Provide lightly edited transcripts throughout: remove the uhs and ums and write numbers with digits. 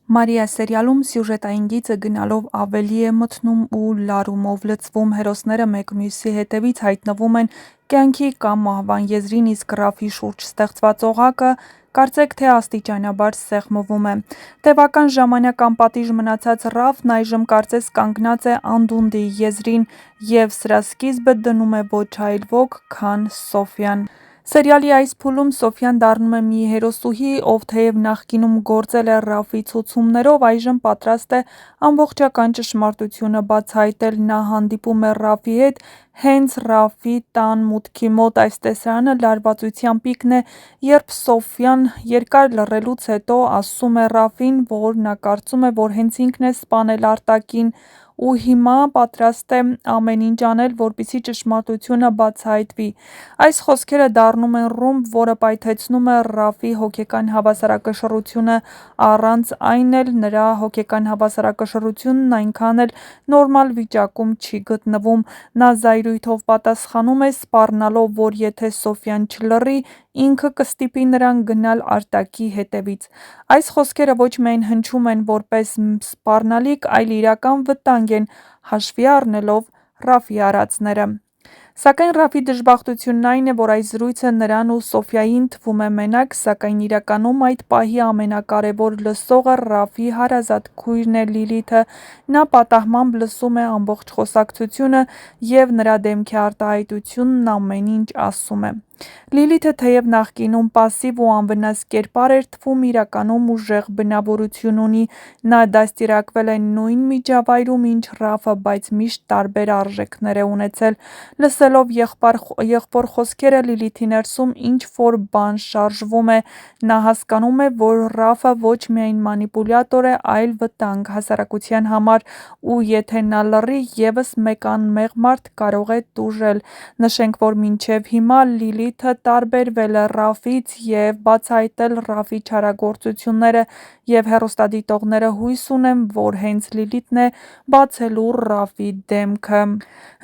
Մարիա սերիալում սյուժետային գիծը գնալով ավելի է մթնում ու լարումով լցվում, հերոսները մեկ մյուսի հետևից հայտնվում են կյանքի կամ մահվան եզրին, իսկ Ռաֆի շուրջ ստեղծված օղակը կարծեք թե աստիճանաբար սեղմվում է։ Տևական ժամանակ անպատիժ մնացած Ռաֆն այժմ կարծես կանգնած է անդունդի եզրին և սրա սկիզբը դնում է ոչ այլ ոք, քան Սոֆյան։ Սերիալի այս փուլում Սոֆյան դառնում է մի հերոսուհի, ով թեև նախկինում գործել է Ռաֆի ցուցումներով, այժմ պատրաստ է ամբողջական ճշմարտությունը բացահայտել։ Նա հանդիպում է Ռաֆի հետ հենց Ռաֆի տան մուտքի մոտ։ Այս տեսարանը լարվածության պիկն է, երբ Սոֆյան երկար լռելուց հետո ասում է Ռաֆին, որ նա կարծում է, որ հենց ինքն է սպանել Արտակին ու հիմա պատրաստ է ամեն ինչ անել, որպեսզի ճշմարտությունը բացահայտվի։ Այս խոսքերը դառնում են ռումբ, որը պայթեցնում է Ռաֆի հոգեկան հավասարակշռությունը, առանց այն էլ նրա հոգեկան հավասարակշռությունն այնքան էլ նորմալ վիճակում չի գտնվում։ Նա զայրույթով պատասխանում է, սպառնալով, որ եթե Սոֆյան չլռի, ինքը կստիպի նրան գնալ Արտակի հետևից։ Այս խոսքերը ոչ միայն հնչում են որպես սպառնալիք, այլ իրական վտանգ են, հաշվի առնելով Ռաֆի արածները։ Սակայն Ռաֆի դժբախտությունն այն է, որ այս զրույցը նրան ու Սոֆյային թվում է մենակ, սակայն իրականում այդ պահի ամենակարևոր լսողը Ռաֆի հարազատ քույրն է Լիլիթը։ Նա պատահմամբ լսում է ամբողջ խոսակցությունը և նրա դեմքի արտահայտությունն ամեն ինչ ասում է։ Լիլիթը թեև նախկինում պասիվ ու անվնաս կերպար էր թվում, իրականում ուժեղ բնավորություն ունի։ Նա դաստիարակվել է նույն միջավայրում, ինչ Ռաֆը, բայց միշտ տարբեր արժեքներ է ունեցել։ Լսելով եղբոր խոսքերը, Լիլիթի ներսում ինչ-որ բան շարժվում է։ Նա հասկանում է, որ Ռաֆը ոչ միայն մանիպուլյատոր է, այլ վտանգ հասարակության համար, ու եթե նա լռի, ևս մեկ անմեղ մարդ կարող է տուժել։ Նշենք, որ մինչև հիմա Լիլիթը տարբերվել է Ռաֆից և բացահայտել Ռաֆի չարագործությունները, և հեռուստադիտողները հույս ունեն, որ հենց Լիլիթն է բացելու Ռաֆի դեմքը։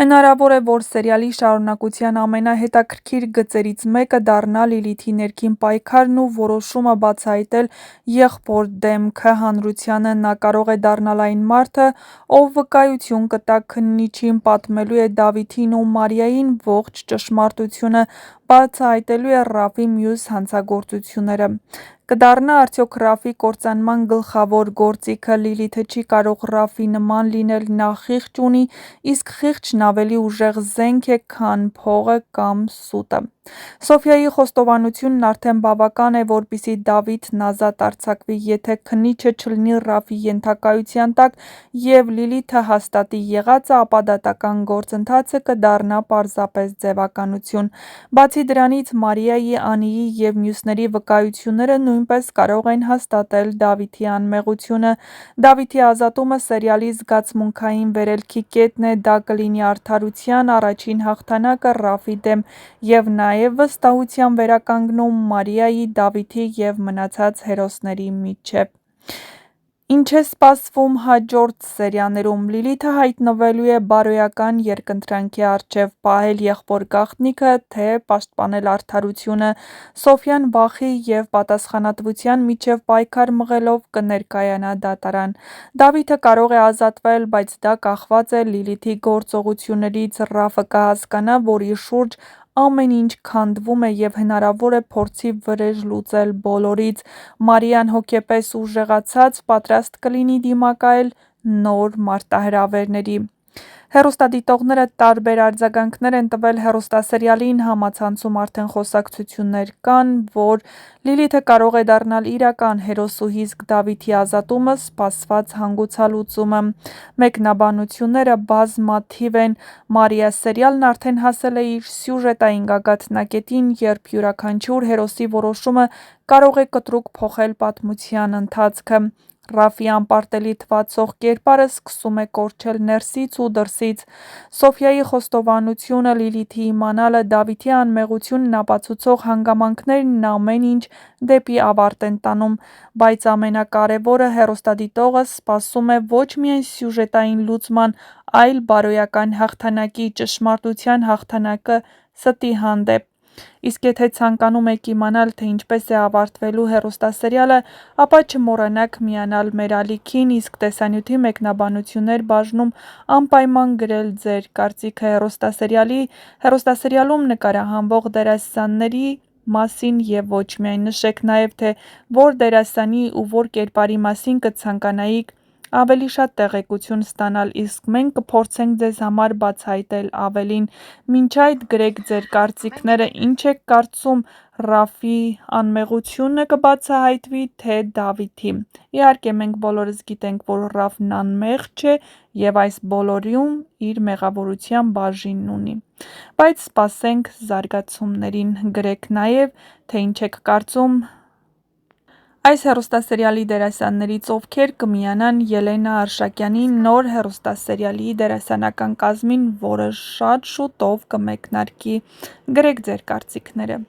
Հնարավոր է, որ սերիալի շարունակության ամենահետաքրքիր գծերից մեկը դառնա Լիլիթի ներքին պայքարն ու որոշումը բացահայտել եղբոր դեմքը հանրությանը։ Նա կարող է դառնալ այն մարդը, ով վկայություն կտա քննիչին, պատմելու է Դավիթին ու Մարիային ողջ ճշմարտությունը, բացահայտելու է Ռաֆի մյուս հանցագործությունները։ Կդառնա արդյոք Ռաֆի կործանման գլխավոր գործիքը։ Լիլիթը չի կարող Ռաֆի նման լինել, նա խիղճ ունի, իսկ խիղճն ավելի ուժեղ զենք է, քան փողը կամ սուտը։ Սոֆյայի խոստովանությունն արդեն բավական է, որպեսզի Դավիթն ազատ արձակվի, եթե քննիչը չլինի Ռաֆի ենթակայության տակ և Լիլիթը հաստատի եղածը, ապա դատական գործընթացը կդառնա պարզապես ձևականություն։ Բացի դրանից, Մարիայի, Անիի և մյուսների վկայությունները նույնպես կարող են հաստատել Դավիթի անմեղությունը։ Դավիթի ազատումը սերիալի զգացմունքային վերելքի կետն է, դա կլինի արդարության առաջին հաղթանակը Ռաֆի դեմ և նաև վստահության վերականգնում Մարիայի, Դավիթի և մնացած հերոսների միջև։ Ինչ է սպասվում հաջորդ սերիաներում։ Լիլիթը հայտնվելու է բարոյական երկընտրանքի առջև՝ պահել եղբոր գաղտնիքը, թե պաշտպանել արդարությունը։ Սոֆյան վախի և պատասխանատվության միջև պայքար մղելով կներկայանա դատարան։ Դավիթը կարող է ազատվել, բայց դա կախված է Լիլիթի գործողություններից։ Ռաֆը կհասկանա, որ իր շուրջ ամեն ինչ քանդվում է և հնարավոր է փորձի վրեժ լուծել բոլորից։ Մարիան հոգեպես ուժեղացած պատրաստ կլինի դիմակայել նոր մարտահրավերների։ Հեռուստադիտողները տարբեր արձագանքներ են տվել հեռուստասերիալին։ Համացանցում արդեն խոսակցություններ կան, որ Լիլիթը կարող է դառնալ իրական հերոսուհի, իսկ Դավիթի ազատումը սպասված հանգուցալուծումը։ Մեկնաբանությունները բազմաթիվ են։ Մարիա սերիալն արդեն հասել է իր սյուժետային գագաթնակետին, երբ յուրաքանչյուր հերոսի որոշումը կարող է կտրուկ փոխել պատմության ընթացքը։ Ռաֆի անպարտելի թվացող կերպարը սկսում է կորչել ներսից ու դրսից։ Սոֆյայի խոստովանությունը, Լիլիթի իմանալը, Դավիթի անմեղությունն ապացուցող հանգամանքներն ամեն ինչ դեպի ավարտ են տանում։ Բայց ամենակարևորը՝ հեռուստադիտողը սպասում է ոչ միայն սյուժետային լուծման, այլ բարոյական հաղթանակի, ճշմարտության հաղթանակը ստի հանդեպ։ Իսկ եթե ցանկանում եք իմանալ, թե ինչպես է ավարտվելու հեռուստասերիալը, ապա չմոռանաք միանալ մեր ալիքին, իսկ տեսանյութի մեկնաբանություններ բաժնում անպայման գրել ձեր կարծիքը հեռուստասերիալում նկարահանվող դերասանների մասին և ոչ միայն նշեք նաև, թե որ դերասանի ու որ կերպարի մասին կցանկանայիք ավելի շատ տեղեկություն ստանալ, իսկ մենք կփորձենք ձեզ համար բացահայտել ավելին: Մինչ այդ գրեք ձեր կարծիքները, ինչ եք կարծում Ռաֆի անմեղությունը կբացահայտվի, թե Դավիթի: Իհարկե մենք բոլորս գիտենք, որ Ռաֆն անմեղ չէ և այս բոլորում իր մեղավորության բաժինն ունի: Բայց սպասենք զարգացումներին: Գրեք նաև, թե ինչ եք կարծում այս հեռուստասերիալի դերասաններից ովքեր կմիանան Ելենա Արշակյանի նոր հեռուստասերիալի դերասանական կազմին, որը շատ շուտով կմեկնարկի: Գրեք ձեր կարծիքները: